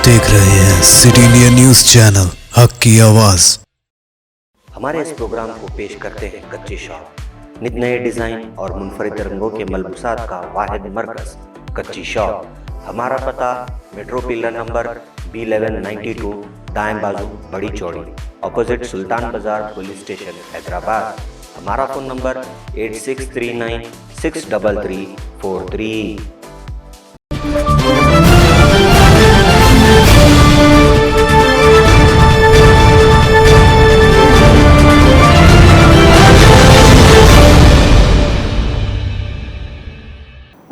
देख रहे हैं सिटी इंडिया न्यूज चैनल, हक की आवाज। हमारे इस प्रोग्राम को पेश करते हैं कच्ची शॉप, नित नए डिजाइन और मुनफरिद रंगों के मलबूसात का वाहिद मरकज कच्ची शॉप। हमारा पता मेट्रो पिलर नंबर B1192, दाएं बाजू बड़ी चौड़ी, ऑपोजिट सुल्तान बाजार पुलिस स्टेशन हैदराबाद। हमारा फ़ोन नंबर 8639633343।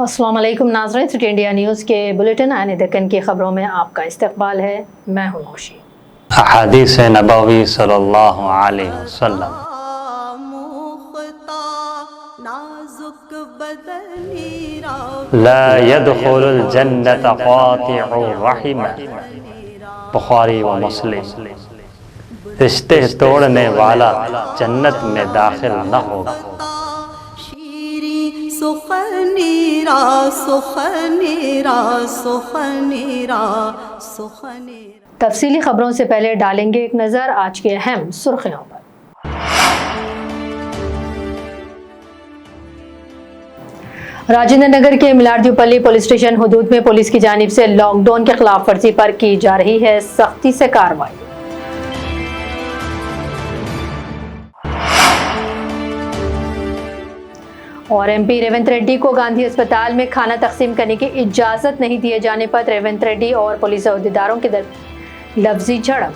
अस्सलाम वालेकुम नाज़रीन, सिटी इंडिया न्यूज़ के बुलेटिन आने दक्कन की ख़बरों में आपका इस्तकबाल है। मैं हूँ नौशी। हदीस नबवी सल्लल्लाहु अलैहि वसल्लम, ला यदखुलुल जन्नत क़ातिउर रहिम, बुखारी व मुस्लिम। रिश्ते तोड़ने वाला जन्नत में दाखिल न होगा। सुखनीरा सुखनीरा सुखनीरा सुखनीरा। तफसीली खबरों से पहले डालेंगे एक नज़र आज के अहम सुर्खियों पर। राजेंद्र नगर के मिलारदीपल्ली पुलिस स्टेशन हुदूद में पुलिस की जानिब से लॉकडाउन के खिलाफ वर्जी पर की जा रही है सख्ती से कार्रवाई। और MP रेवंत रेड्डी को गांधी अस्पताल में खाना तकसीम करने की इजाजत नहीं दिए जाने पर रेवंत रेड्डी और पुलिस अहदेदारों के दरमियान लफ्जी झड़प।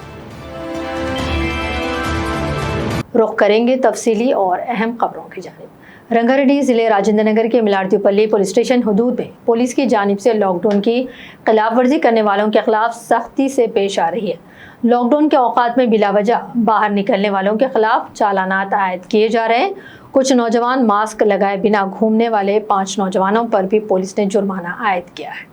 रुख करेंगे तफसीली और अहम खबरों की जानिब। रंगारेड्डी जिले राजेंद्र नगर के मिलारदीपल्ली पुलिस स्टेशन हुदूद में पुलिस की जानिब से लॉकडाउन की खिलाफ वर्जी करने वालों के खिलाफ सख्ती से पेश आ रही है। लॉकडाउन के औकात में बिलावजह बाहर निकलने वालों के खिलाफ चालानात आयद किए जा रहे हैं। कुछ नौजवान मास्क लगाए बिना घूमने वाले 5 नौजवानों पर भी पुलिस ने जुर्माना आयद किया है।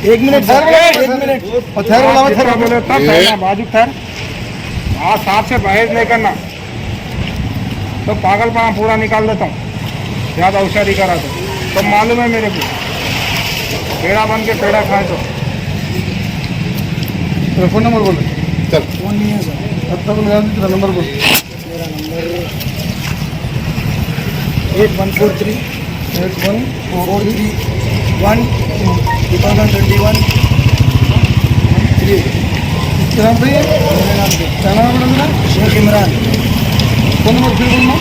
एक मिनट सर, एक मिनट बाजू ठहर। हाँ, सांप से बहस नहीं करना तो पागलपना पूरा निकाल देता हूँ। ज़्यादा होशियारी करा तो मालूम है मेरे को, पेड़ा बन के पेड़ा खाए तो। फ़ोन नंबर बोलो। चल, फ़ोन नहीं है सर। अब तक तेरा नंबर बोल। मेरा नंबर 8143 1 2021 3। क्या नाम है? मेरा नाम क्या नाम है मेरा? शेख इमरान। फ़ोन नंबर फिर बोलना।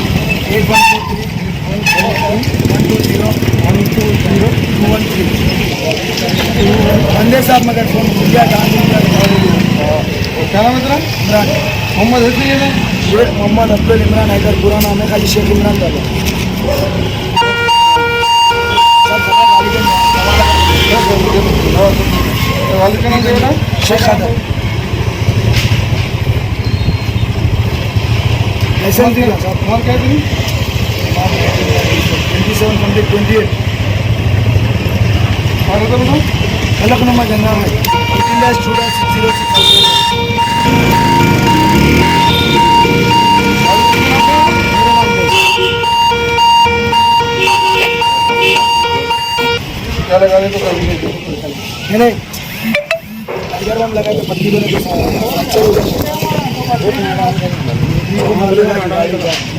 8143 120 बंदे साहब मगर फ़ोन इंडिया क्या नाम है तेरा? इमरान मोहम्मद है ना? शेख मोहम्मद अब्दुल इमरान हैदर, पूरा नाम है खाली शेख इमरान का। वालिद का नाम देना शेख खादर। लाइसेंस दिया साहब। और क्या दी? 27 कंप्लीट 28। और तो बताओ अलग नंबर देना है। 18-606। क्या लगा दे तो नहीं इधर हम लगा के पत्ती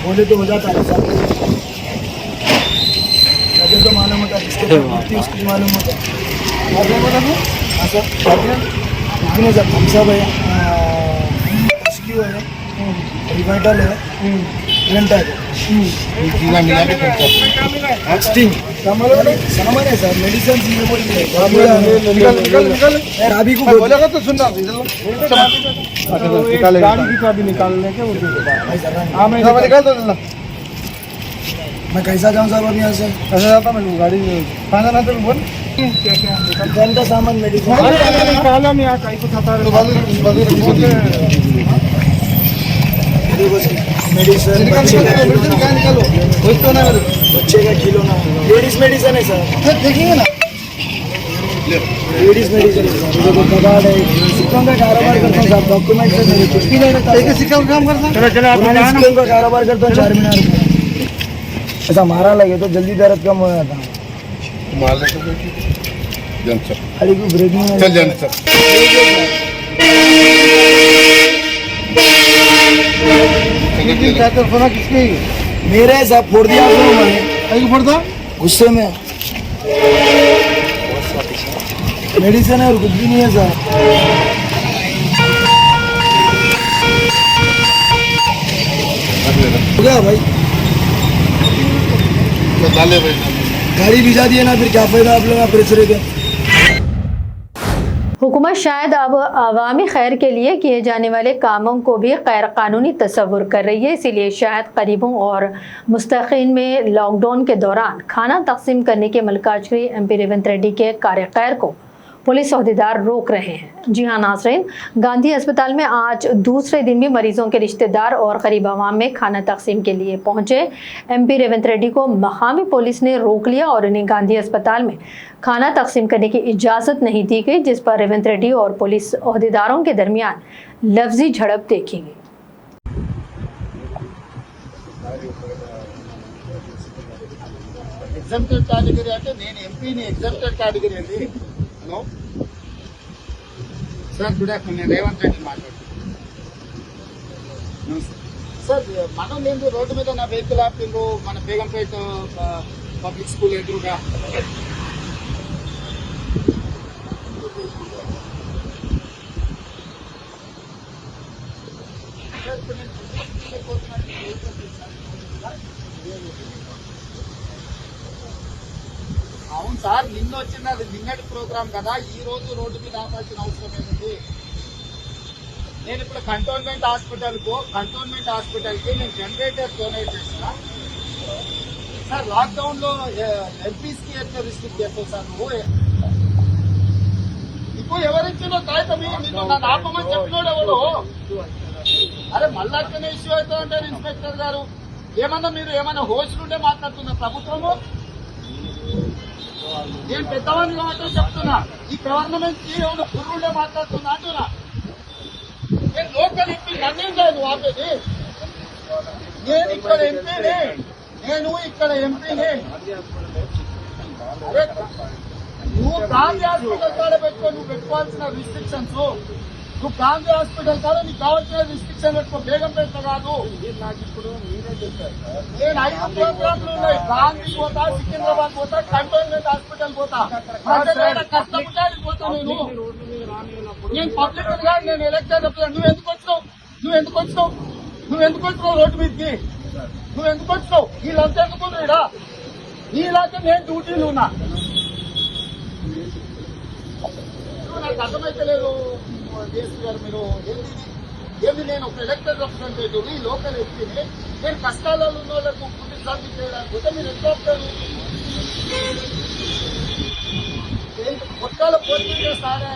बोले तो हो जाता है सर। तो मालूम होता है उसकी मालूम होता है। हाँ सर, सर हम सब है, रेस्क्यू है, रिवाइटल है, रेंटा है, सामान है सर, मेडिसिन अभी को बोलेगा तो सुनना। गाड़ी की चाबी निकालने के निकाल दो। मैं कैसा जाऊँ सर? यहाँ से कैसा जाता? मैं गाड़ी कहाँ जाना था? बोल क्या का सामान मेडिसिन निकाला। मैं यहाँ कहीं को खाता देखो मेडिसिन बच्चे का किलो ना लेडीज मेडिसिन है सर देखेंगे ना लेडीज मेडिसिन है सर देखो कबाड़ है सिक्कों का कारोबार करता हूँ साहब डॉक्यूमेंट से मेरे कुछ भी नहीं रहता सिक्का काम करता हूँ सिक्कों का कारोबार करता हूँ 4 मीनार ऐसा मारा लगे तो जल्दी दर्द कम हो जाता है अरे को ब्रेकिंग चल जान सर किसके मेरे साहब फोड़ दिया मैंने फोड़ दो गुस्से में मेडिसिन है और कुछ भी नहीं है सर हो गया भाई गाड़ी भिजा दिए ना फिर क्या फायदा आप लोग प्रेशर के हुकूमत शायद अब अवामी खैर के लिए किए जाने वाले कामों को भी गैर कानूनी तस्वुर कर रही है, इसीलिए शायद करीबों और मुस्तकीन में लॉकडाउन के दौरान खाना तकसीम करने के मलकाजगिरी एमपी रेवंत रेड्डी के कार्य को पुलिस अहदेदार रोक रहे हैं। जी हाँ नाज़रीन, गांधी अस्पताल में आज दूसरे दिन भी मरीजों के रिश्तेदार और गरीब आवाम में खाना तकसीम के लिए पहुंचे एमपी रेवंत रेड्डी को मकामी पुलिस ने रोक लिया और उन्हें गांधी अस्पताल में खाना तकसीम करने की इजाज़त नहीं दी गई, जिस पर रेवंत रेड्डी और पुलिस अहदेदारों के दरमियान लफ्जी झड़प देखी गई। ఎగ్జామ్టెడ్ కేటగిరీ అంటే నేను ఎంపీని ఎగ్జామ్టెడ్ కేటగిరీ అండి హలో సార్ గుడ్ ఆఫ్టర్నూన్ నేను రేవంత్ రెడ్డి మాట్లాడుతున్నాను సార్ మనం నేను రోడ్డు మీద నా వెహికల్ ఆపిండ్రు మన బేగంపేట పబ్లిక్ స్కూల్ ఎదురుగా అవును సార్ నిన్న వచ్చింది అది నిన్నటి ప్రోగ్రామ్ కదా ఈ రోజు రోడ్డు మీద ఆపాల్సిన అవసరం ఏముంది నేను ఇప్పుడు కంటోన్మెంట్ హాస్పిటల్కి నేను జనరేటర్ డొనేట్ చేస్తున్నా సార్ లాక్డౌన్ లో ఎంపీస్ కి ఎట్లా రిస్ట్రిక్ట్ చేస్తావు సార్ నువ్వు ఇప్పుడు ఎవరిచ్చినో కాగితం నిన్ను నన్ను ఆపమని చెప్పినోడు ఎవడు అరే మళ్ళా అట్లనే ఇష్యూ అవుతా ఉంటారు ఇన్స్పెక్టర్ గారు ఏమన్నా మీరు ఏమైనా హోస్టుండే మాట్లాడుతున్న ప్రభుత్వము నేను పెద్దవాడిని కాబట్టి చెప్తున్నా ఈ గవర్నమెంట్ కి ఏమైనా పుర్రుండే మాట్లాడుతున్నా అంటున్నా నేను లోకల్ ఎంపీ నన్నేం లేదు ఆపేది నేను ఇక్కడ ఎంపీని అరే నువ్వు గాంధీ హాస్పిటల్ కాడ పెట్టుకో నువ్వు పెట్టుకోవాల్సిన రిస్ట్రిక్షన్స్ నువ్వు గాంధీ హాస్పిటల్ కాడ నీకు కావాల్సిన రిస్ట్రిక్షన్ పెట్టుకో బేగంపేట కాదు నాకు ఇప్పుడు మీరే చెప్పారు నేను 5 ప్రోగ్రాంలు ఉన్నాయి గాంధీ పోతా సికింద్రాబాద్ పోతా కంటోన్మెంట్ హాస్పిటల్ పోతా కష్టపడాలి పోతా నేను పబ్లిక్ కాదు నేను ఎలక్షన్ చెప్తాను నువ్వు ఎందుకు వచ్చినావు రోడ్డు మీదకి నువ్వు ఎందుకు వచ్చినావు వీళ్ళంతా ఎందుకు ఇడా నీలాగా నేను డ్యూటీలు ఉన్నా నాకు అర్థమైతే లేదు జేసీ గారు మీరు ఏంది నేను ఒక ఎలక్టెడ్ రిప్రజెంటేటివ్ ఈ లోకల్ ఎంపీని నేను కష్టాలలో ఉన్న వాళ్ళకు పుట్టి సాధి చేయడానికి మీరు ఎంత వస్తారు పొట్టాల భోజనం చేస్తారా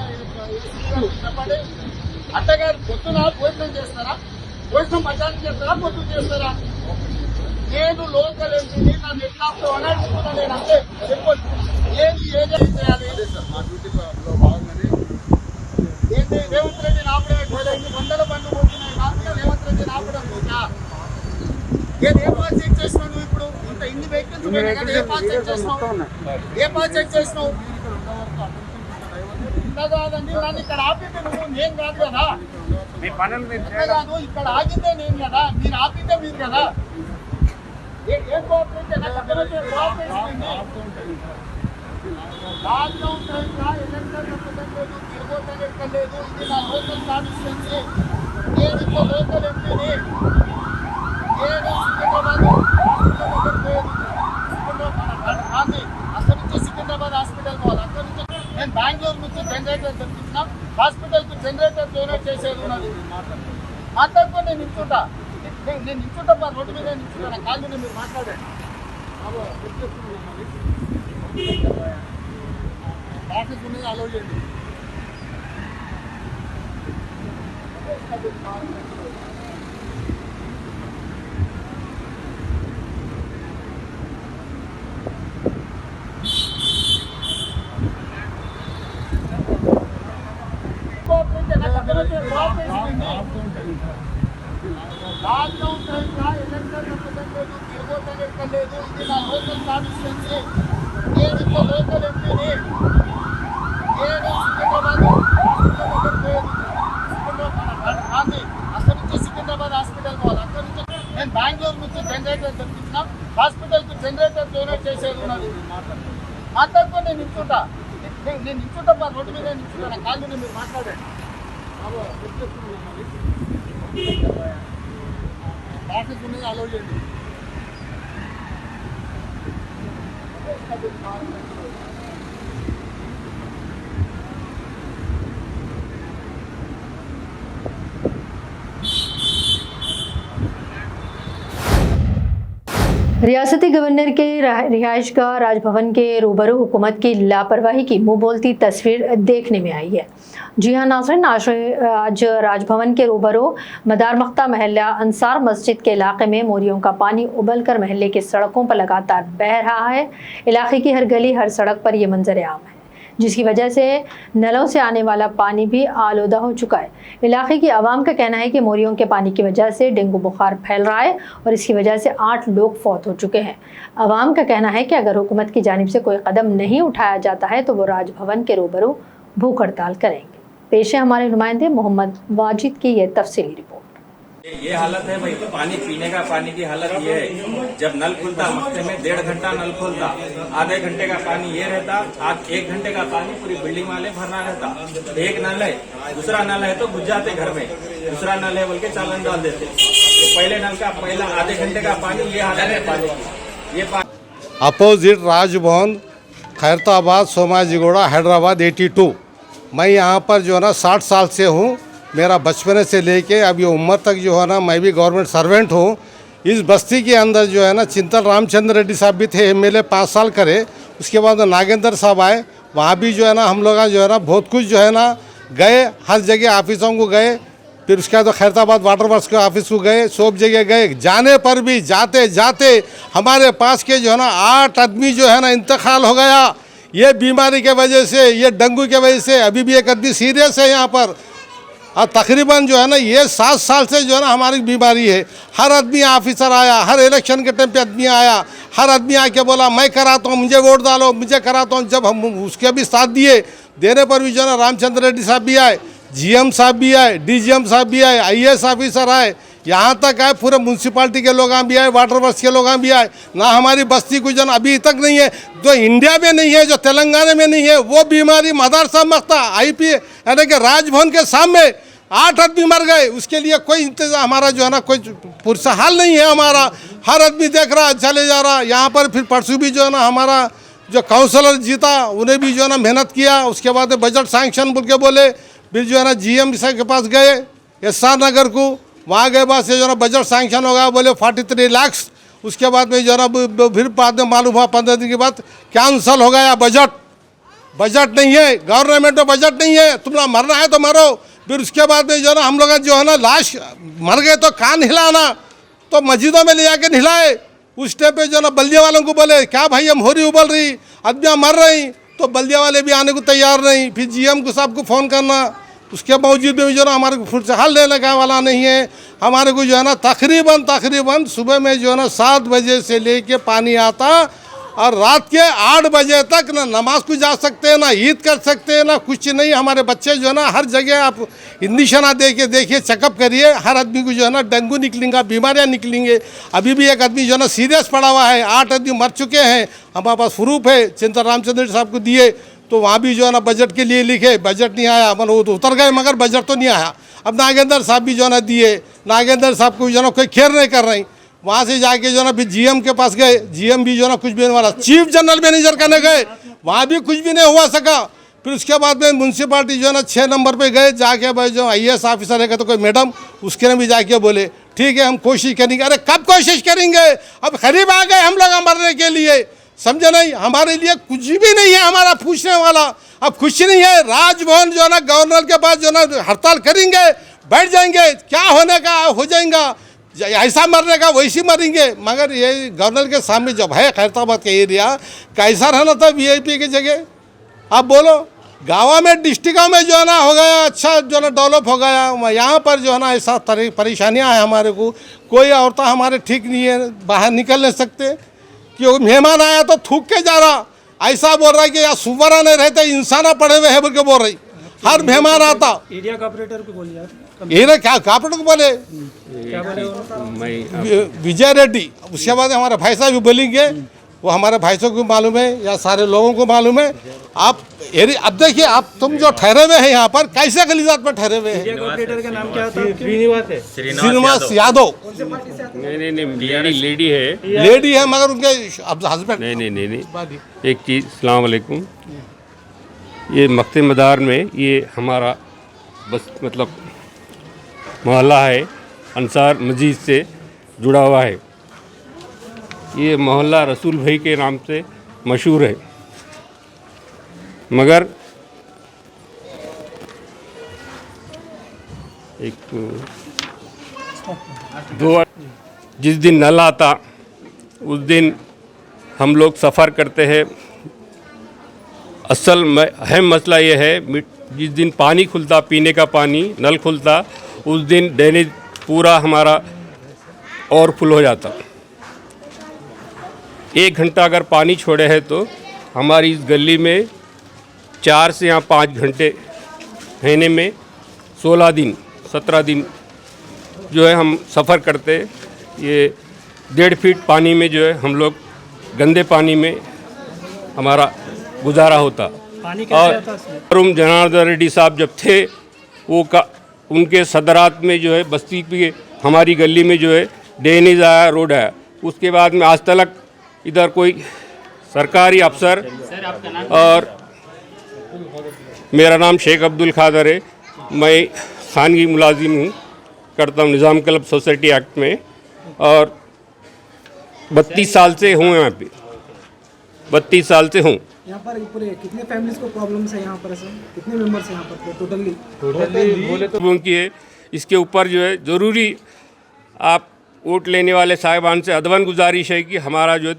చెప్పండి అత్తగారు పొద్దున భోజనం చేస్తారా భోజనం మధ్యాహ్నం చేస్తారా పొద్దున చేస్తారా నేను లోకల్ ఎంపీని నన్ను ఎట్లా అని అడుగుతున్నా నేను అంతే చెప్పండి ఏది చేయాలి మా డ్యూటీ బాగుందని ఏంటి రేవంత్ రెడ్డి ఆపడే 100 బండ్లు పోతున్నాయి కాకుండా రేవంత్ రెడ్డి ఆపడం లేదా నేను ఏ పాస్ చెక్ చేసినావు నువ్వు ఇప్పుడు ఇంత ఇన్ని వెహికల్స్ ఉన్నాయి కదా ఏ పాస్ చెక్ చేసినావు ఇంత కాదండి నన్ను ఇక్కడ ఆపిందే నువ్వు నేను కాదు కదా కాదు ఇక్కడ ఆగిందే నేను కదా మీరు ఆపిందే మీరు కదా ఏం కోఆపరేషన్ లాక్డౌన్ టైంలో ఎలక్షన్ రిప్రజెంటేటివ్ తిరగొద్దని ఎక్కలేదు ఇది నా లోకల్ కాన్స్టిట్యున్సీ నేను ఇక్కడ లోకల్ ఎంపీని నేను సికింద్రాబాద్ అక్కడి నుంచి సికింద్రాబాద్ హాస్పిటల్ పోవాలి అక్కడి నుంచి నేను బెంగళూరు నుంచి జనరేటర్ తెప్పించిన హాస్పిటల్కి జనరేటర్ డొనేట్ చేసేది ఉన్నది మాట్లాడుకొని నేను నిల్చుంటా రోడ్డు మీద నిల్చుంటా నా కాల్ మీద మీరు మాట్లాడండి ట్రాఫిక్ ఉన్నది అలౌ చేయండి లాక్డౌన్ టైంలో ఎలక్షన్ రిప్రజెంటేటివ్ తిరగొద్దని ఎక్కలేదు. ఇది నా లోకల్ కాన్స్టిట్యున్సీ. నేను ఇక్కడ లోకల్ ఎంపీని. నేను సికింద్రాబాద్ అక్కడి నుంచి సికింద్రాబాద్ హాస్పిటల్ పోవాలి. అక్కడి నుంచి నేను బెంగళూరు నుంచి జనరేటర్ తెప్పించిన హాస్పిటల్కి జనరేటర్ డొనేట్ చేసేది ఉన్నది. మాట్లాడుకొని నేను నిల్చుంటా. నేను నిల్చుంటా, రోడ్డు మీద నిల్చుంటా. నా కాళ్ళు మీరు మాట్లాడండి. ట్రాఫిక్ ఉన్నది, అలౌ చేయండి. रियासती गवर्नर के रिहाइशगाह राजभवन के रूबरू हुकूमत की लापरवाही की मुंह बोलती तस्वीर देखने में आई है। जी हाँ नाज़रीन, आज राजभवन के रूबरू मदार मख्ता महल्ला अंसार मस्जिद के इलाके में मोरियों का पानी उबलकर महल्ले की सड़कों पर लगातार बह रहा है। इलाके की हर गली हर सड़क पर यह मंजर आम है, जिसकी वजह से नलों से आने वाला पानी भी आलूदा हो चुका है। इलाके की आवाम का कहना है कि मोरियों के पानी की वजह से डेंगू बुखार फैल रहा है और इसकी वजह से 8 लोग फौत हो चुके हैं। आवाम का कहना है कि अगर हुकूमत की जानिब से कोई कदम नहीं उठाया जाता है तो वो राजभवन के रूबरू भूख हड़ताल करेंगे। पेश है हमारे नुमाइंदे मोहम्मद वाजिद की यह तफसीली रिपोर्ट। ये हालत है भाई, पानी पीने का पानी की हालत ये है। जब नल खुलता हफ्ते में 1.5 घंटा नल खुलता, आधे घंटे का पानी ये रहता, आज 1 घंटे का पानी पूरी बिल्डिंग वाले भरना रहता। एक नल है, दूसरा नल है तो बुझ जाते घर में, दूसरा नल है बोल के चालन डाल देते। ये पहले नल का पहला आधे घंटे का पानी, ये हालत है पानी की। ये अपोजिट राजभवन, खैरताबाद, सोमाजीगोड़ा, हैदराबाद 82। मैं यहाँ पर जो है ना 60 साल से हूँ। मेरा बचपन से लेके अब ये उम्र तक जो है ना मैं भी गवर्नमेंट सर्वेंट हूँ। इस बस्ती के अंदर जो है ना चिंतन रामचंद्र रेड्डी साहब भी थे, एमएलए 5 साल करे। उसके बाद नागेंद्र साहब आए, वहाँ भी जो है ना हम लोग जो है ना बहुत कुछ जो है ना गए, हर जगह ऑफिसों को गए। फिर उसके बाद खैरताबाद वाटर वर्क्स के ऑफिस को गए, सब जगह गए। जाने पर भी जाते जाते हमारे पास के जो है ना 8 आदमी जो है ना इंतकाल हो गया। ये बीमारी के वजह से, ये डेंगू के वजह से। अभी भी एक आदमी सीरियस है यहाँ पर। और तकरीबन जो है ना ये 7 साल से जो है ना हमारी बीमारी है। हर आदमी ऑफिसर आया, हर इलेक्शन के टाइम पे आदमी आया, हर आदमी आके बोला मैं कराता हूँ, मुझे वोट डालो, मुझे कराता हूँ। जब हम उसके भी साथ दिए, देने पर भी जो है ना रामचंद्र रेड्डी साहब भी आए, जीएम साहब भी आए, डीजीएम साहब भी आए, आईएएस ऑफिसर आए, यहाँ तक आए पूरे म्यूनसिपालिटी के लोग भी आए, वाटर वर्क्स के लोग भी आए। ना हमारी बस्ती को जो ना अभी तक नहीं है, जो इंडिया में नहीं है, जो तेलंगाना में नहीं है, वो बीमारी मदरसा मख्ता आईपी यानी कि राजभवन के सामने 8 आदमी मर गए। उसके लिए कोई इंतजाम हमारा जो है ना कोई पुरसा हाल नहीं है हमारा। हर आदमी देख रहा चले जा रहा। यहाँ पर फिर परसों भी जो है ना हमारा जो काउंसलर जीता, उन्हें भी जो है ना मेहनत किया। उसके बाद बजट सैंक्शन बोल के बोले, फिर जो है ना जीएम साहब के पास गए एसआर नगर को, वहाँ गए बाद से जो है ना बजट सैंक्शन हो गया, बोले 43 लाख। उसके बाद में जो है ना फिर बाद में मालूम हुआ 15 दिन के बाद कैंसल हो गया बजट। बजट नहीं है, गवर्नमेंट में बजट नहीं है, तुम लोग मरना है तो मरो। फिर उसके बाद में जो है ना हम लोग जो है ना लाश मर गए तो कान हिलाना, तो मस्जिदों में ले जाके नहलाए। उस टाइम पे जो है ना बल्दिया वालों को बोले क्या भाई हम होरी उबल रही, आदमियाँ मर रही, तो बल्दिया वाले भी आने को तैयार नहीं। फिर जीएम को साहब को फ़ोन करना, उसके बावजूद में जो है ना हमारे को फुल से हल लेने का वाला नहीं है। हमारे को जो है ना तकरीबन सुबह में जो है ना 7 बजे से लेके पानी आता और रात के 8 बजे तक ना नमाज को जा सकते हैं, ना ईद कर सकते हैं, ना कुछ नहीं। हमारे बच्चे जो है ना हर जगह आप इंजेक्शन देखिए चेकअप करिए, हर आदमी को जो है ना डेंगू निकलेंगे, बीमारियां निकलेंगे। अभी भी एक आदमी जो है ना सीरियस पड़ा हुआ है, 8 आदमी मर चुके हैं। हमारे पास प्रूफ है, चिंतन रामचंद्र साहब को दिए, तो वहाँ भी जो है ना बजट के लिए लिखे, बजट नहीं आया। मतलब वो तो उतर गए मगर बजट तो नहीं आया। अब नागेंद्र साहब भी जो है ना दिए, नागेंद्र साहब को जो है ना कोई केयर नहीं कर रही। वहाँ से जाके जो है ना फिर जीएम के पास गए, जीएम भी जो है ना कुछ भी नहीं वाला। चीफ जनरल मैनेजर करने गए, वहाँ भी कुछ भी नहीं हुआ सका। फिर उसके बाद में म्यूनसिपालिटी जो है ना 6 नंबर पे गए, जाके भाई जो आईएएस ऑफिसर है तो कोई मैडम, उसके ने भी जाके बोले ठीक है हम कोशिश करेंगे। अरे कब कोशिश करेंगे, अब करीब आ गए हम लोग मरने के लिए, समझे नहीं। हमारे लिए कुछ भी नहीं है हमारा पूछने वाला, अब कुछ नहीं है। राजभवन जो है ना गवर्नर के पास जो है ना हड़ताल करेंगे, बैठ जाएंगे, क्या होने का हो जाएगा, ऐसा मरने का वैसी मरेंगे। मगर ये गवर्नर के सामने जब है खैरताबाद का एरिया, कैसा रहना था वीआईपी की जगह, आप बोलो। गाँव में डिस्ट्रिक्टों में जो है ना हो गया अच्छा जो है ना डेवलप हो गया। यहाँ पर जो है ना ऐसा परेशानियाँ हैं हमारे को। कोई औरतें हमारे ठीक नहीं है, बाहर निकल नहीं सकते, क्योंकि मेहमान आया तो थूक के जा रहा, ऐसा बोल रहा है कि यार सुवरा नहीं रहते इंसान पड़े हुए हैं बोल के बोल रही। हर मेहमान आता एरिया कॉर्पोरेटर को बोलिए यार, ये ना क्या कॉर्पोरेटर को बोले क्या बोले विजय रेड्डी। उसके बाद हमारे भाई साहब भी बोलेंगे, वो हमारे भाई साहब को मालूम है या सारे लोगों को मालूम है। आप अब देखिए, आप तुम जो ठहरे हुए हैं यहाँ पर कैसे गलीजात पर ठहरे हुए हैं? एरिया कॉर्पोरेटर का नाम क्या था? श्रीनिवास यादव। नहीं लेडी है, लेडी है मगर उनके हस्बैंड। नहीं एक चीज़, अस्सलाम वालेकुम। ये मक्ते मदार में ये हमारा बस मतलब मोहल्ला है, अंसार मस्जिद से जुड़ा हुआ है। ये मोहल्ला रसूल भाई के नाम से मशहूर है, मगर जिस दिन नल आता उस दिन हम लोग सफ़र करते हैं। असल में अहम मसला ये है, जिस दिन पानी खुलता, पीने का पानी नल खुलता, उस दिन ड्रेनेज पूरा हमारा ओवरफुल हो जाता। 1 घंटा अगर पानी छोड़े हैं तो हमारी इस गली में 4 से 5 घंटे, महीने में 16 दिन 17 दिन जो है हम सफ़र करते। ये 1.5 फीट पानी में जो है हम लोग गंदे पानी में हमारा गुजारा होता। पानी कैसे आता है? और जनार्दन रेड्डी साहब जब थे वो उनके सदरात में जो है बस्ती पे हमारी गली में जो है ड्रेनेज आया, रोड आया। उसके बाद में आज तक इधर कोई सरकारी अफसर, और मेरा नाम शेख अब्दुल खादर है, मैं खानगी मुलाजिम हूँ, करता हूँ निज़ाम क्लब सोसाइटी एक्ट में, और 32 साल से हूँ यहाँ पे, 32 साल से हूँ। यहाँ पर पूरे कितने फैमिलीज को प्रॉब्लम्स है यहाँ पर? सर कितने मेंबर्स हैं यहाँ पर टोटली बोले तो उनकी है। इसके ऊपर जो है ज़रूरी आप वोट लेने वाले साहिबान से अदवन गुजारिश है कि हमारा जो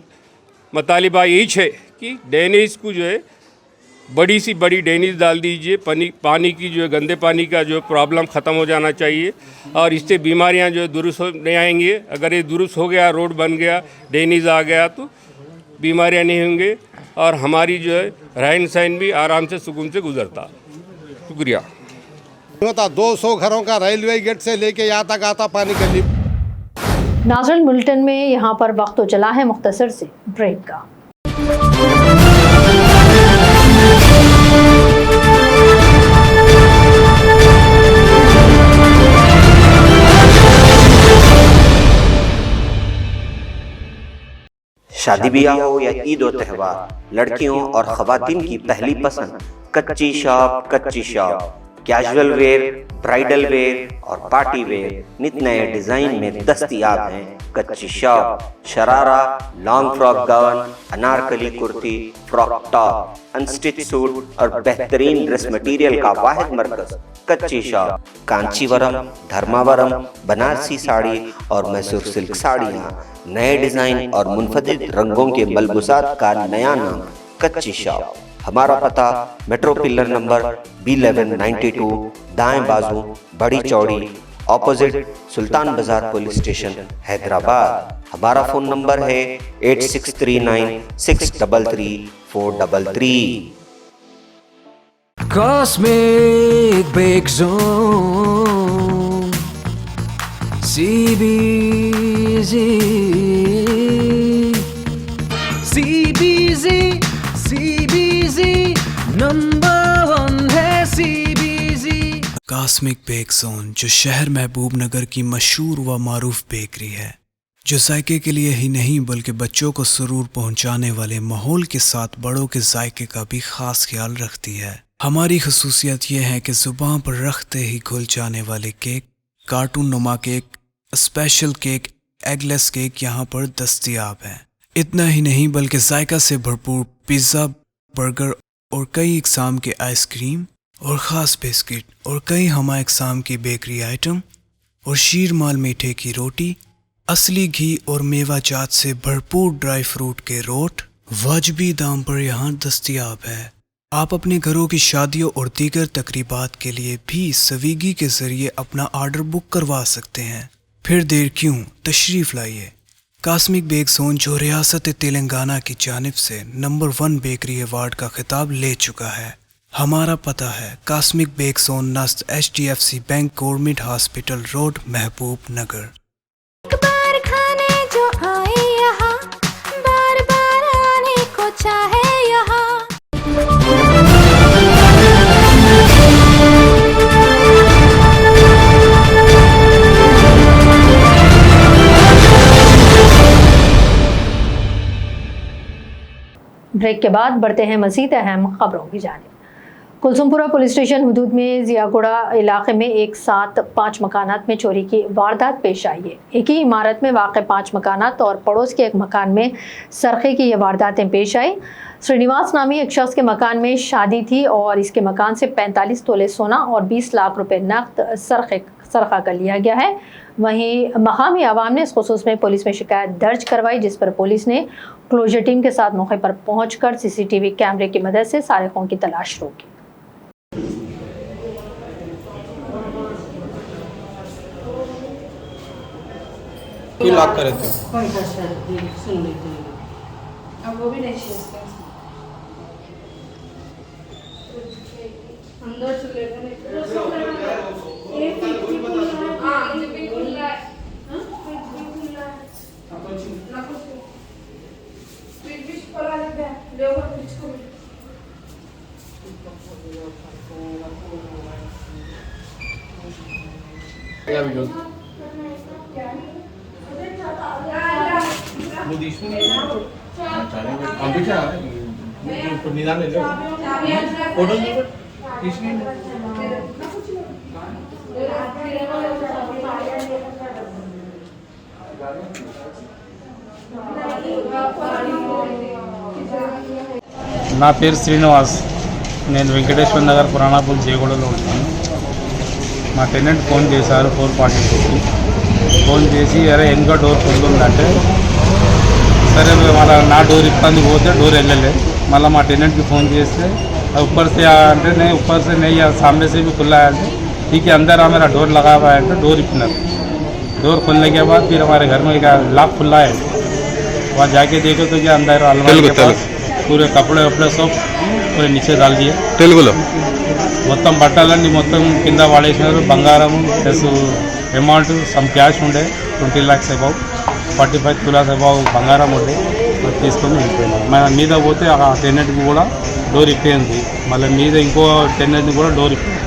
मतालिबा यही है कि ड्रेनेज को जो है बड़ी सी बड़ी ड्रेनेज डाल दीजिए। पानी की जो है गंदे पानी का जो प्रॉब्लम ख़त्म हो जाना चाहिए, और इससे बीमारियां जो है दुरुस्त नहीं आएंगी। अगर ये दुरुस्त हो गया, रोड बन गया, ड्रेनेज आ गया, तो बीमारियां नहीं होंगे और हमारी जो है रहन सहन भी आराम से सुकून से गुजरता। शुक्रिया। 200 घरों का रेलवे गेट से लेके यहाँ तक आता पानी गली। नाज़रीन, बुलेटिन में यहाँ पर वक्त तो चला है मुख्तसर से ब्रेक का। शादी ब्याह हो या ईद और त्यौहार, लड़कियों और खवातीन की पहली पसंद कच्ची शॉप। कच्ची shop casual wear, bridal where और पार्टी वेयर नित नए डिजाइन में दस्तयाब हैं। कच्ची shop sharara, long frock gown, Anarkali kurti, frock top, unstitch suit और बेहतरीन ड्रेस मटेरियल का वाहिद मरकज कच्ची शॉप। कांचीवरम, धर्मावरम, बनारसी साड़ी और मैसूर सिल्क साड़ियाँ, नए डिजाइन और मुनफरिद रंगों के मलबूसात का नया नाम कच्ची शॉप। हमारा पता मेट्रो पिलर नंबर B1192, दाएं बाजू बड़ी चौड़ी, ऑपोजिट सुल्तान बाजार पुलिस स्टेशन, हैदराबाद। हमारा फ़ोन नंबर है 8639633433। Cosmic Break Zone CBZ number 1 है CBZ। कॉस्मिक बेक जोन, जो शहर महबूब नगर की मशहूर व मारूफ बेकरी है, जो जायके के लिए ही नहीं बल्कि बच्चों को सुरूर पहुंचाने वाले माहौल के साथ बड़ों के जायके का भी खास ख्याल रखती है। हमारी खसूसियत यह है कि जुबान पर रखते ही घुल जाने वाले केक, कार्टून नुमा cake, special cake, eggless cake यहाँ पर दस्तयाब है। इतना ही नहीं बल्कि जायका से भरपूर पिज़्ज़ा, बर्गर और कई इकसाम के आइसक्रीम और ख़ास बिस्किट और कई हमा इकसाम की बेकरी आइटम और शीर माल मीठे की रोटी, असली घी और मेवा जात से भरपूर ड्राई फ्रूट के रोट वाजबी दाम पर यहाँ दस्तयाब है। आप अपने घरों की शादियों और दीगर तकरीबात के लिए भी स्विगी के जरिए अपना ऑर्डर बुक करवा सकते हैं। फिर देर क्यों, तशरीफ लाइए। कास्मिक बेक जोन जो रियासत तेलंगाना की जानिब से नंबर 1 बेकरी अवार्ड का खिताब ले चुका है। हमारा पता है कास्मिक बेक जोन नस्त HDFC bank government hospital road, महबूब नगर। एक बार खाने जो आए यहाँ, बार बार आने को चाहे यहाँ। ब्रेक के बाद बढ़ते हैं मज़ीद अहम खबरों की जानिब। कुलसुमपुरा पुलिस स्टेशन हदूद में जियागुड़ा इलाके में एक साथ 5 मकानात में चोरी की वारदात पेश आई है। एक ही इमारत में वाक़ 5 मकानात और पड़ोस के एक मकान में सरखे की ये वारदातें पेश आई। श्रीनिवास नामी एक शख्स के मकान में शादी थी और इसके मकान से 45 तोले सोना और 20 लाख रुपए नकद सरखा कर लिया गया है। वहीं मकामी आवाम ने इस खुसूस में पुलिस में शिकायत दर्ज करवाई, जिस पर पुलिस ने क्लोजर टीम के साथ मौके पर पहुंचकर CCTV कैमरे की मदद से सारिकों की तलाश शुरू की। लॉक करे थे अब वो भी नहीं अंदर से लेकर నా పేరు శ్రీనివాస్. నేను వెంకటేశ్వర నగర్ పురాణాపూల్ జయగూడలో ఉంటాను. మా టెనెంట్ ఫోన్ చేశారు 4:42కి. ఫోన్ చేసి అరే ఇంకా డోర్ खुलुंదంటే సరే మళ్ళీ నా డోర్ ఇబ్బంది పోతే డోర్ వెళ్ళలే. మళ్ళీ మా టెనెంట్కి ఫోన్ చేస్తే ऊपर से అంటే नहीं ऊपर से नहीं सामने से भी खुला है ठीक है अंदर आ मेरा डोर लगा हुआ है तो डोर ओपनर डोर खोलने के बाद फिर हमारे घर में लॉक खुला है. वहाँ जाके देखो तो क्या अंदर अलमारी के पास पूरे कपड़े वपड़े सब पूरे नीचे डाल दिए. తెలుగులో మొత్తం బట్టలన్నీ మొత్తం కింద వాడేసినారు. బంగారం ప్లస్ అమౌంట్ సమ్ క్యాష్ ఉండే 20 lakhs అబౌవ్ 45 తులాస్ అబౌవ్ బంగారం ఉండే తీసుకొని వెళ్ళిపోయినారు. మన మీద పోతే ఆ టెనెంట్కి కూడా డోర్ ఇప్పేయింది. మళ్ళీ మీద ఇంకో టెనెంట్ని కూడా డోర్ ఇప్పింది.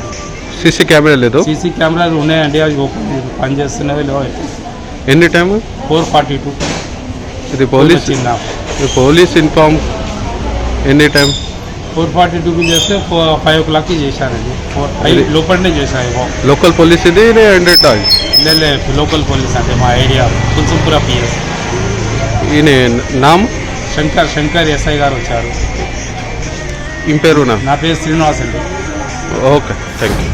సీసీ కెమెరా లేదు? సీసీ కెమెరాలు ఉన్నాయండి, అవి పనిచేస్తున్నవి లేవు. ఎన్ని టైం? 4:42. ఇది పోలీస్ ఇన్ఫార్మ్ ఎన్ని టైం? 4:42కి చేస్తే 5 o'clockకి చేశారండి. 5 లోపలనే చేశారు. లోకల్ పోలీస్ ఇది లే లోకల్ పోలీస్ అంటే మా ఏరియా కుల్సుంపురా PS. ఈయన నామ్ శంకర్ ఎస్ఐ గారు వచ్చారు. ఇం పేరు? నా పేరు శ్రీనివాస్ అండి. Okay, thank you.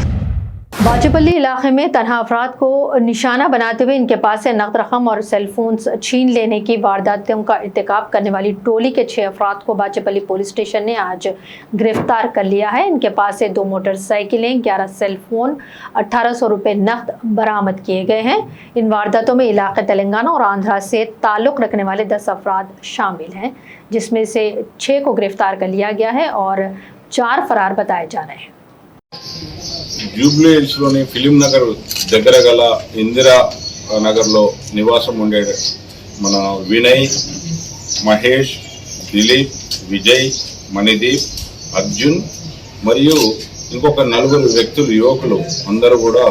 बाचेपल्ली इलाके में तनहा अफराद को निशाना बनाते हुए इनके पास से नकद रकम और सेलफोन्स छीन लेने की वारदातों का इर्तिकाब करने वाली टोली के 6 अफराद को बाचेपल्ली पुलिस स्टेशन ने आज गिरफ्तार कर लिया है। इनके पास से 2 मोटरसाइकिलें, 11 सेलफोन, 1800 रुपये नकद बरामद किए गए हैं। इन वारदातों में इलाके तेलंगाना और आंध्रा से ताल्लुक़ रखने वाले 10 अफराद शामिल हैं, जिसमें से 6 को गिरफ्तार कर लिया गया है और 4 फरार बताए जा रहे हैं। జూబ్లీ హిల్స్లోని ఫిలిం నగర్ దగ్గర గల ఇందిరా నగర్లో నివాసం ఉండే మన వినయ్, మహేష్, దిలీప్, విజయ్, మణిదీప్, అర్జున్ మరియు ఇంకొక 4 వ్యక్తులు, యువకులు అందరూ కూడా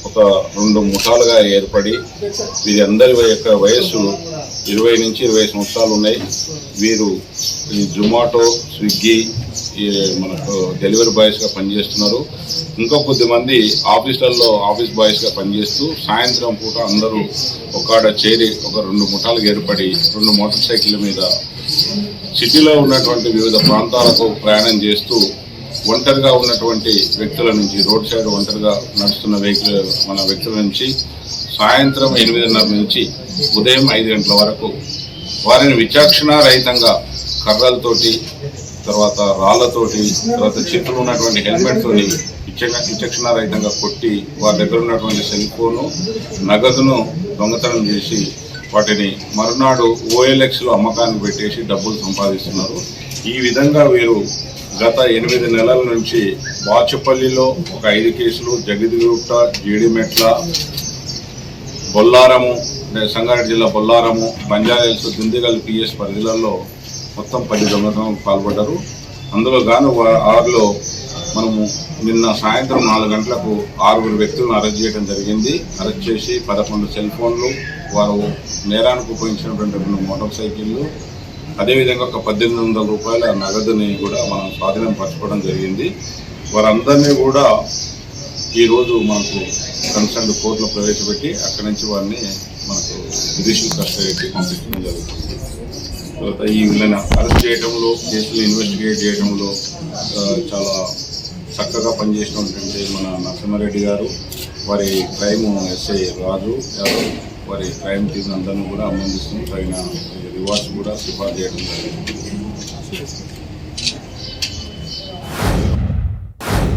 ఒక 2 ముఠాలుగా ఏర్పడి వీరందరి యొక్క వయస్సు 20 నుంచి 20 సంవత్సరాలు ఉన్నాయి. వీరు జొమాటో, స్విగ్గీ మనకు డెలివరీ బాయ్స్గా పనిచేస్తున్నారు. ఇంకా కొద్దిమంది ఆఫీసులలో ఆఫీస్ బాయ్స్గా పనిచేస్తూ సాయంత్రం పూట అందరూ ఒకాడ చేరి ఒక 2 ముఠాలుగా ఏర్పడి 2 మోటార్ సైకిళ్ళ మీద సిటీలో ఉన్నటువంటి వివిధ ప్రాంతాలకు ప్రయాణం చేస్తూ ఒంటరిగా ఉన్నటువంటి వ్యక్తుల నుంచి, రోడ్ సైడ్ ఒంటరిగా నడుస్తున్న వ్యక్తుల నుంచి సాయంత్రం 8:30 నుంచి ఉదయం 5 గంటల వరకు వారిని విచక్షణ రహితంగా కర్రలతోటి తర్వాత రాళ్లతోటి, తర్వాత చేతులు ఉన్నటువంటి హెల్మెట్తోని విచక్షణారహితంగా కొట్టి వారి దగ్గర ఉన్నటువంటి సెల్ ఫోను, నగదును దొంగతనం చేసి వాటిని మరునాడు OLXలో అమ్మకానికి పెట్టేసి డబ్బులు సంపాదిస్తున్నారు. ఈ విధంగా వీరు గత 8 నెలల నుంచి బాచుపల్లిలో ఒక 5 కేసులు, జగిదిగుట్ట, జీడిమెట్ల, బొల్లారము, సంగారెడ్డి జిల్లా బొల్లారము, బంజారాహిల్స్, దిందిగల్ PS పరిధిలలో మొత్తం 10 దొంగతనాలకు పాల్పడ్డారు. అందులో గాను వారిలో మనము నిన్న సాయంత్రం 4 గంటలకు 6 వ్యక్తులను అరెస్ట్ చేయడం జరిగింది. అరెస్ట్ చేసి 11 సెల్ ఫోన్లు, వారు నేరానికి ఉపయోగించినటువంటి 2 మోటార్ సైకిళ్ళు, అదేవిధంగా ఒక 1800 రూపాయల నగదుని కూడా మనం స్వాధీనం పరచుకోవడం జరిగింది. వారందరినీ కూడా ఈరోజు మనకు కన్సర్న్ కోర్టులో ప్రవేశపెట్టి అక్కడి నుంచి వారిని మనకు జ్యుడిషియల్ కస్టడీకి పంపించడం జరుగుతుంది. తర్వాత ఈ వీళ్ళని అరెస్ట్ చేయడంలో, కేసులు ఇన్వెస్టిగేట్ చేయడంలో చాలా చక్కగా పనిచేసినటువంటి మన నరసింహారెడ్డి గారు, వారి క్రైమ్ SI రాజు గారు, వారి క్రైమ్ టీం అందరినీ కూడా అభినందిస్తూ తగిన రివార్డ్స్ కూడా సిఫార్సు చేయడం జరిగింది.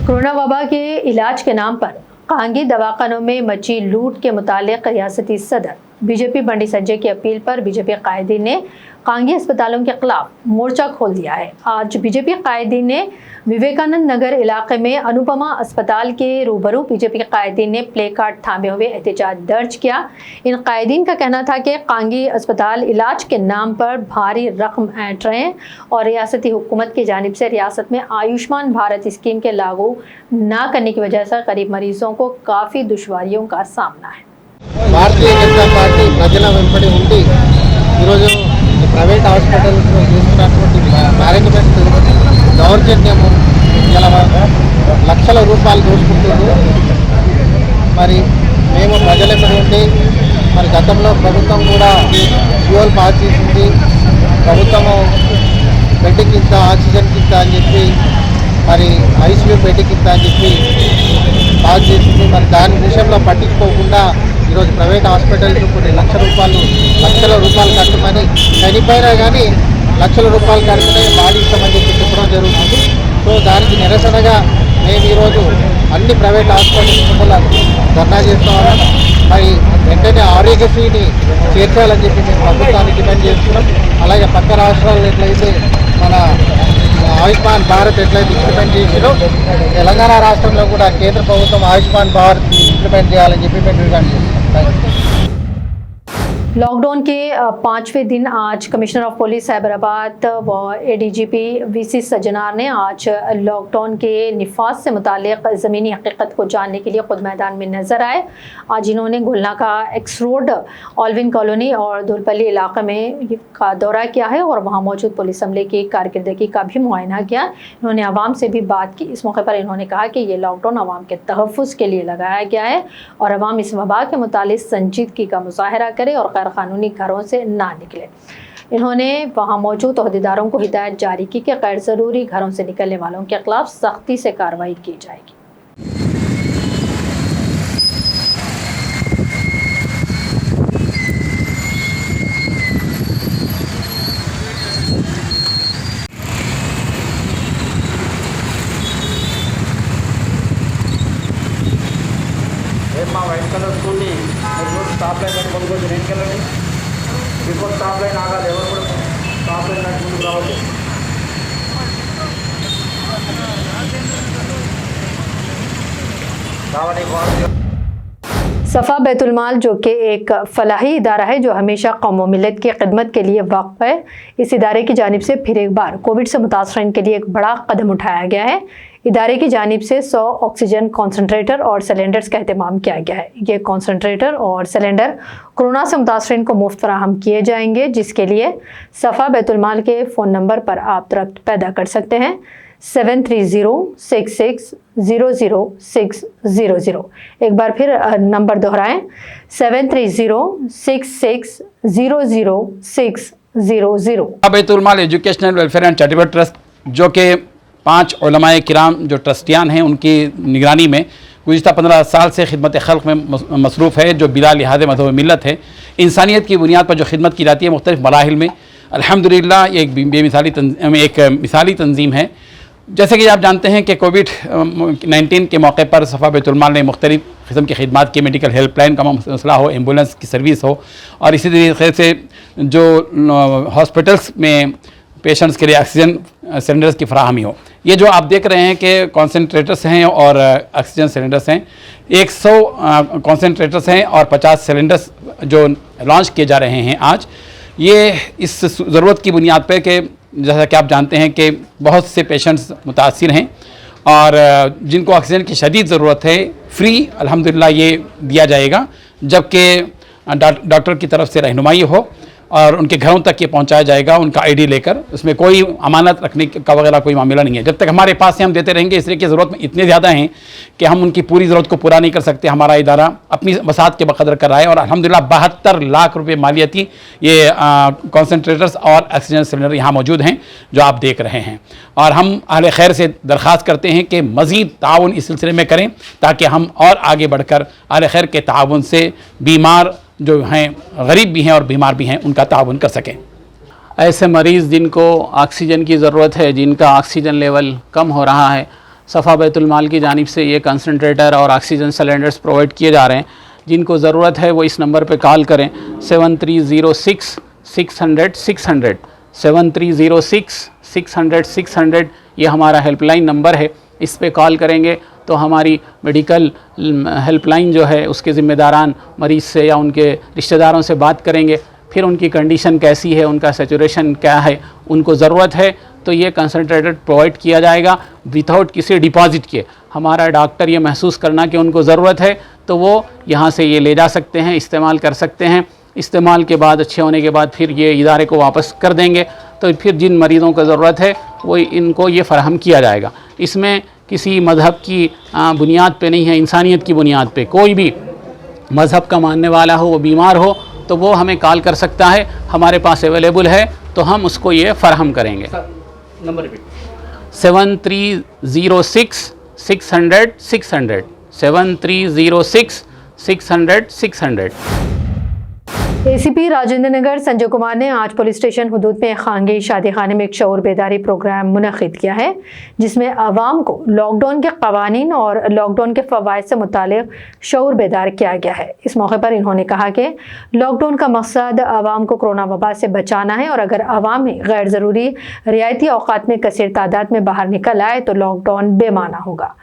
कोरोना वबा के इलाज के नाम पर कांगी दवाखानों में मची लूट के मुतालिक रियासती सदर बीजेपी बंडी संजय की अपील पर बीजेपी कायदीन ने कांगी अस्पतालों के खिलाफ मोर्चा खोल दिया है। आज बीजेपी कायदीन ने विवेकानंद नगर इलाके में अनुपमा अस्पताल के रूबरू बीजेपी कायदीन ने प्ले कार्ड थामे हुए एहतजाज दर्ज किया। इन कायदीन का कहना था कि कांगी अस्पताल इलाज के नाम पर भारी रकम ऐंठ रहे हैं और रियासती हुकूमत की जानिब से रियासत में आयुष्मान भारत स्कीम के लागू न करने की वजह से गरीब मरीजों को काफ़ी दुश्वारियों का सामना है। భారతీయ జనతా పార్టీ ప్రజల వెంబడి ఉండి ఈరోజు ప్రైవేట్ హాస్పిటల్స్లో చేస్తున్నటువంటి మేనేజ్మెంట్ దౌర్జన్యము ఇలా లక్షల రూపాయలు దోచుకుంటున్నారు. మరి మేము ప్రజల వెంబడి ఉండి మరి గతంలో ప్రభుత్వం కూడా ఫ్యూయల్ పాస్ చేసింది. ప్రభుత్వము బెడ్కి ఇంత, ఆక్సిజన్కి ఇంత అని చెప్పి, మరి ICU బెడ్కి ఇంత అని చెప్పి పాస్ చేసింది. మరి దాని విషయంలో పట్టించుకోకుండా ఈరోజు ప్రైవేట్ హాస్పిటల్స్ కొన్ని లక్షల రూపాయలు కట్టమని, చనిపోయినా కానీ లక్షల రూపాయలు కడితేనే బాడీ ఇస్తామని చెప్పి చెప్పడం జరుగుతుంది. సో దానికి నిరసనగా మేము ఈరోజు అన్ని ప్రైవేట్ హాస్పిటల్స్ ముందు ధర్నా చేస్తామని, మరి వెంటనే ఆరోగ్యశ్రీని చేర్చాలని చెప్పి మేము ప్రభుత్వాన్ని డిమాండ్ చేస్తున్నాం. అలాగే పక్క రాష్ట్రాలు ఎట్లయితే మన ఆయుష్మాన్ భారత్ ఎట్లయితే ఇంప్లిమెంట్ చేసినో తెలంగాణ రాష్ట్రంలో కూడా కేంద్ర ప్రభుత్వం ఆయుష్మాన్ భారత్ ఇంప్లిమెంట్ చేయాలని చెప్పి మేము డిమాండ్ చేస్తున్నాం. लॉकडाउन के 5वें दिन आज कमिश्नर ऑफ पुलिस साइबराबाद व ADGP VC सज्जनार ने आज लॉकडाउन के निफाज से मुतालिक ज़मीनी हकीकत को जानने के लिए खुद मैदान में नज़र आए। आज इन्होंने गुलना का एक्स रोड, ऑलविन कॉलोनी और धुलपल्ली इलाके में का दौरा किया है और वहाँ मौजूद पुलिस अमले की कारकर्दगी का भी मुआयना किया। इन्होंने आवाम से भी बात की। इस मौके पर इन्होंने कहा कि ये लॉकडाउन आवाम के तहफ़्फ़ुज़ के लिए लगाया गया है और आवाम इस वबा के मुतालिक संजीदगी का मुजाहरा करे और गैर कानूनी घरों से ना निकले। इन्होंने वहां मौजूद अहदेदारों को हिदायत जारी की कि गैर ज़रूरी घरों से निकलने वालों के खिलाफ सख्ती से कार्रवाई की जाएगी। White colour scooty stop line కట్టి ముందుకు వచ్చి red colour before stop line ఆగాలి. ఎవరు కూడా స్టాప్ లైన్ కట్టి ముందుకు రావద్దు. सफ़ा बैतुलमाल जो कि एक फ़लाही इदारा है जो हमेशा कौम व मिल्लत की खिदमत के लिए वक़्फ़ है, इस इदारे की जानिब से फिर एक बार कोविड से मुतासरीन के लिए एक बड़ा कदम उठाया गया है। इदारे की जानिब से 100 ऑक्सीजन कॉन्सनट्रेटर और सिलेंडर्स का एहतमाम किया गया है। ये कॉन्सनट्रेटर और सिलेंडर कोरोना से मुतासरीन को मुफ्त फराहम किए जाएंगे, जिसके लिए सफ़ा बैतुलमाल के फ़ोन नंबर पर आप रब्त पैदा कर सकते हैं 7306600600। एक बार फिर नंबर दोहराएं 7306600600। Baitulmal educational welfare and charitable trust जो कि 5 उलमाए किराम जो ट्रस्टियान हैं उनकी निगरानी में गुज़िश्ता 15 साल से खिदमत खल्क़ में मसरूफ़ है, जो बिला लिहाज़ मज़हब मिल्लत है, इंसानियत की बुनियाद पर जो खिदमत की जाती है मुख्तलिफ़ मराहिल में। अल्हम्दुलिल्लाह ये एक मिसाली तंजीम है। जैसे कि आप जानते हैं कि कोविड-19 के मौके पर सफ़ा बैतुल माल ने मुख्तलिफ़ किस्म की खिदमात की, मेडिकल हेल्पलाइन का मसला हो, एम्बुलेंस की सर्विस हो, और इसी तरीके से जो हॉस्पिटल्स में पेशेंट्स के लिए ऑक्सीजन सिलेंडर्स की फराहमी हो। ये जो आप देख रहे हैं कि कॉन्सेंट्रेटर्स हैं और ऑक्सीजन सिलेंडर्स हैं, 100 कॉन्सेंट्रेटर्स हैं और 50 सिलेंडर्स जो लॉन्च किए जा रहे हैं आज। ये इस ज़रूरत की बुनियाद पर कि जैसा कि आप जानते हैं कि बहुत से पेशेंट्स मुतासिर हैं और जिनको ऑक्सीजन की शदीद ज़रूरत है, फ्री अल्हम्दुलिल्लाह ये दिया जाएगा, जबकि डॉक्टर की तरफ से रहनुमाई हो और उनके घरों तक ये पहुंचाया जाएगा उनका आईडी लेकर। उसमें कोई अमानत रखने का वगैरह कोई मामला नहीं है। जब तक हमारे पास से हम देते रहेंगे, इसलिए कि ज़रूरत में इतने ज़्यादा हैं कि हम उनकी पूरी ज़रूरत को पूरा नहीं कर सकते। हमारा इदारा अपनी वसात के बकदर कर रहा है और अल्हम्दुलिल्लाह 72 लाख रुपये मालियती ये कॉन्सेंट्रेटर्स और ऑक्सीजन सिलेंडर यहाँ मौजूद हैं जो आप देख रहे हैं। और हम अहले खैर से दरख्वास्त करते हैं कि मज़ीद ताउन इस सिलसिले में करें ताकि हम और आगे बढ़कर अहले खैर के ताउन से बीमार जो हैं, गरीब भी हैं और बीमार भी हैं, उनका ताउन कर सकें। ऐसे मरीज़ जिनको ऑक्सीजन की ज़रूरत है, जिनका ऑक्सीजन लेवल कम हो रहा है, सफ़ा बैतुल माल की जानिब से ये कंसनट्रेटर और ऑक्सीजन सिलेंडर्स प्रोवाइड किए जा रहे हैं। जिनको ज़रूरत है वो इस नंबर पे कॉल करें 7306 600 600 7306 600 600। ये हमारा हेल्पलाइन नंबर है। इस पे कॉल करेंगे तो हमारी मेडिकल हेल्पलाइन जो है उसके ज़िम्मेदारान मरीज़ से या उनके रिश्तेदारों से बात करेंगे, फिर उनकी कंडीशन कैसी है, उनका सैचुरेशन क्या है, उनको ज़रूरत है तो ये कंसनट्रेटर प्रोवाइड किया जाएगा विदाउट किसी डिपॉजिट के। हमारा डॉक्टर ये महसूस करना कि उनको ज़रूरत है तो वो यहाँ से ये ले जा सकते हैं, इस्तेमाल कर सकते हैं। इस्तेमाल के बाद अच्छे होने के बाद फिर ये इदारे को वापस कर देंगे। तो फिर जिन मरीज़ों को ज़रूरत है वो इनको ये फ़राहम किया जाएगा। इसमें किसी मज़हब की बुनियाद पे नहीं है, इंसानियत की बुनियाद पे। कोई भी मज़हब का मानने वाला हो, वो बीमार हो तो वो हमें कॉल कर सकता है, हमारे पास अवेलेबल है तो हम उसको ये फ़राहम करेंगे। नंबर 7306 600 600 7306 600 600। एसीपी राजेंद्र नगर संजय कुमार ने आज पुलिस स्टेशन हुदूद में खानगी शादी खाने में एक शऊर बेदारी प्रोग्राम मुनक़िद किया है, जिसमें आवाम को लॉकडाउन के कवानीन और लॉकडाउन के फ़वाइद से मुतालिक शऊर बेदार किया गया है। इस मौके पर इन्होंने कहा कि लॉकडाउन का मकसद आवाम को कोरोना वबा से बचाना है और अगर आवाम में गैर ज़रूरी रियायती औक़ात में कसीर तादाद में बाहर निकल आए तो लॉकडाउन बेमाना होगा।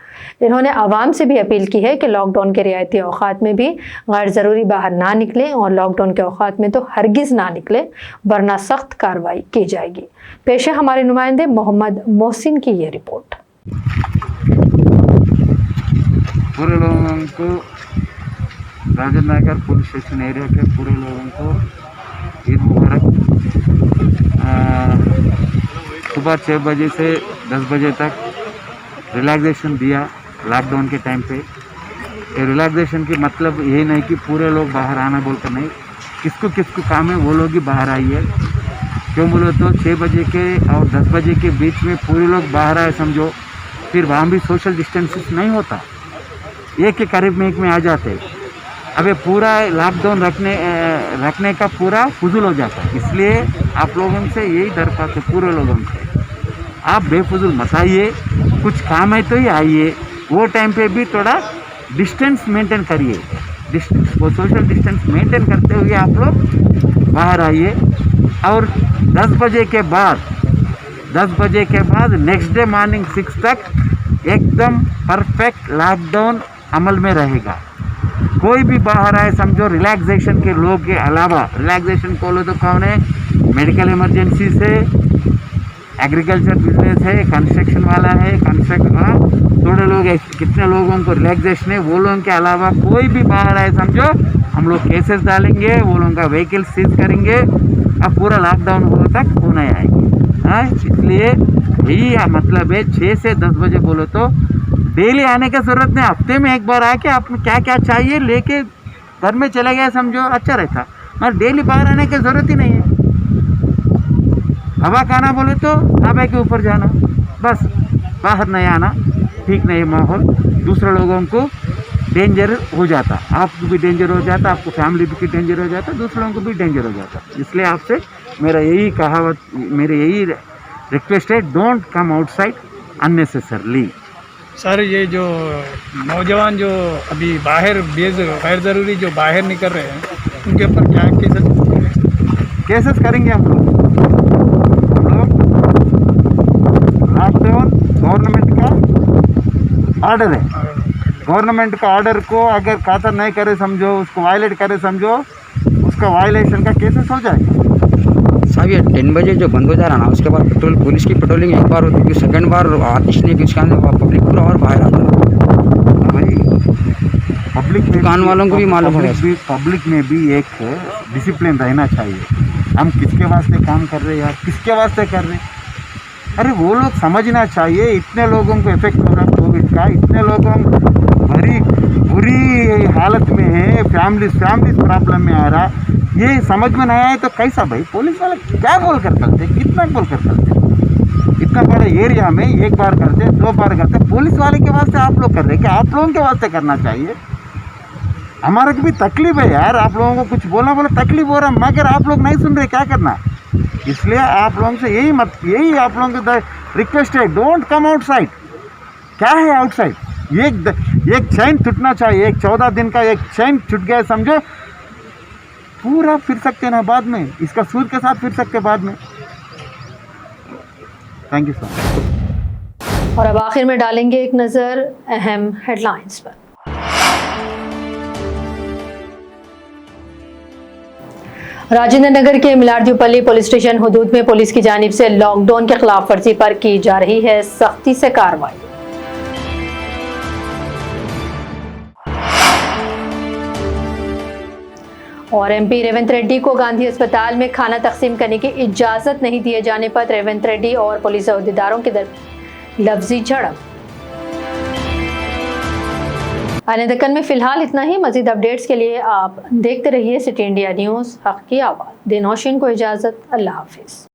इन्होंने आवाम से भी अपील की है कि लॉकडाउन के रियायती औक़ात में भी गैर ज़रूरी बाहर ना निकलें और लॉकडाउन के औक़ात में तो हरगिज़ ना निकलें वरना सख्त कार्रवाई की जाएगी। पेश है हमारे नुमाइंदे मोहम्मद मोहसिन की ये रिपोर्ट। पूरे लोगों को Rajendra Nagar police station area के पूरे लोगों को ईद मुबारक। सुबह 6 बजे से 10 बजे तक रिलैक्सेशन दिया लॉकडाउन के टाइम पे। ये रिलैक्सेशन की मतलब यही नहीं कि पूरे लोग बाहर आना बोलकर नहीं, किसको किसको काम है वो लोग ही बाहर आइए। क्यों बोलो तो 6 बजे के और 10 बजे के बीच में पूरे लोग बाहर आए समझो, फिर वहाँ भी सोशल डिस्टेंसेस नहीं होता, एक के करीब में एक में आ जाते। अबे पूरा लॉकडाउन रखने का पूरा फजूल हो जाता है। इसलिए आप लोगों से यही दरख्वास्त है पूरे लोगों से, आप बेफजूल मत आइए, कुछ काम है तो ही आइए। वो टाइम पे भी थोड़ा डिस्टेंस मेंटेन करिए, वो सोशल डिस्टेंस मेंटेन करते हुए आप लोग बाहर आइए। और 10 बजे के बाद नेक्स्ट डे मॉर्निंग 6 तक एकदम परफेक्ट लॉकडाउन अमल में रहेगा। कोई भी बाहर आए समझो रिलैक्सेशन के लोग के अलावा, रिलैक्सेशन बोलो तो कौन है, मेडिकल इमरजेंसी से, एग्रीकल्चर बिजनेस है, कंस्ट्रक्शन वाला है, थोड़े लोग कितने लोगों को रिलैक्सेशन है, वो लोगों के अलावा कोई भी बाहर आए समझो हम लोग केसेस डालेंगे, वो लोगों का व्हीकल सीज करेंगे। अब पूरा लॉकडाउन हो तक वो नहीं आएगी। हाँ, इसलिए यही मतलब है 6 से 10 बजे बोलो तो डेली आने की ज़रूरत नहीं, हफ्ते में एक बार आके आप क्या क्या चाहिए लेके घर में चले गए समझो अच्छा रहता, मगर डेली बाहर आने की ज़रूरत ही नहीं है। हवा खाना बोले तो हवा के ऊपर जाना, बस बाहर नहीं आना, ठीक नहीं माहौल, दूसरे लोगों को डेंजर हो जाता, आपको भी डेंजर हो जाता, आपको फैमिली भी डेंजर हो जाता, दूसरे लोगों को भी डेंजर हो जाता। इसलिए आपसे मेरा यही कहावत, मेरी यही रिक्वेस्ट है, don't come outside unnecessarily. Sir ये जो नौजवान जो अभी बाहर गैर ज़रूरी जो बाहर निकल रहे हैं उनके ऊपर क्या केसेस करेंगे हम लोग लॉकडाउन गवर्नमेंट का ऑर्डर है, गवर्नमेंट का ऑर्डर को अगर खातर नहीं करे समझो, उसको वायलेट करे समझो, उसका वायलेशन का केसेस हो जाएगा। साहब ये 10 बजे जो बंद हो जा रहा ना, उसके बाद पुलिस की पेट्रोलिंग एक बार होती है, सेकंड बार आतिश नहीं, उसके अंदर पब्लिक पूरा और बाहर आता है। भाई पब्लिक दुकान वालों को भी मालूम होगा, पब्लिक में भी एक डिसिप्लिन रहना चाहिए। हम किसके वास्ते काम कर रहे हैं यार, किसके वास्ते कर रहे हैं? अरे वो लोग समझना चाहिए, इतने लोगों को इफेक्ट हो रहा है कोविड का, इतने लोगों बुरी हालत में है, फैमिली प्रॉब्लम में आ रहा, ये समझ में नहीं आए तो कैसा भाई? पुलिस वाले क्या बोल कर चलते, कितना बोल कर चलते? इतना बड़े एरिया में एक बार करते, 2 बार करते, पुलिस वाले के वास्ते आप लोग कर रहे हैं क्या? आप लोगों के वास्ते करना चाहिए। हमारा भी तकलीफ है यार, आप लोगों को कुछ बोला तकलीफ हो रहा, मगर आप लोग नहीं सुन रहे, क्या करना? इसलिए आप लोगों से यही आप लोगों को रिक्वेस्ट है, डोंट कम आउटसाइड। क्या है आउटसाइड? एक चैन टूटना चाहिए, एक 14 दिन का एक चैन टूट गया समझो, पूरा फिर सकते ना बाद में, इसका सूद के साथ फिर सकते बाद में। Thank you sir. और अब आखिर में डालेंगे एक नज़र अहम हेडलाइंस पर। राजेंद्र नगर के मिलारदीपल्ली पुलिस स्टेशन हुदूद में पुलिस की जानिब से लॉकडाउन के खिलाफ वर्जी पर की जा रही है सख्ती से कार्रवाई। और एमपी रेवंत रेड्डी को गांधी अस्पताल में खाना तकसीम करने की इजाजत नहीं दिए जाने पर रेवंत रेड्डी और पुलिस अहदेदारों के दरमियान लफ्जी झड़प। आने दक्कन में फिलहाल इतना ही। मजीद अपडेट्स के लिए आप देखते रहिए सिटी इंडिया न्यूज़, हक़ की आवाज़। दिन नौशीन को इजाज़त, अल्लाह हाफिज़।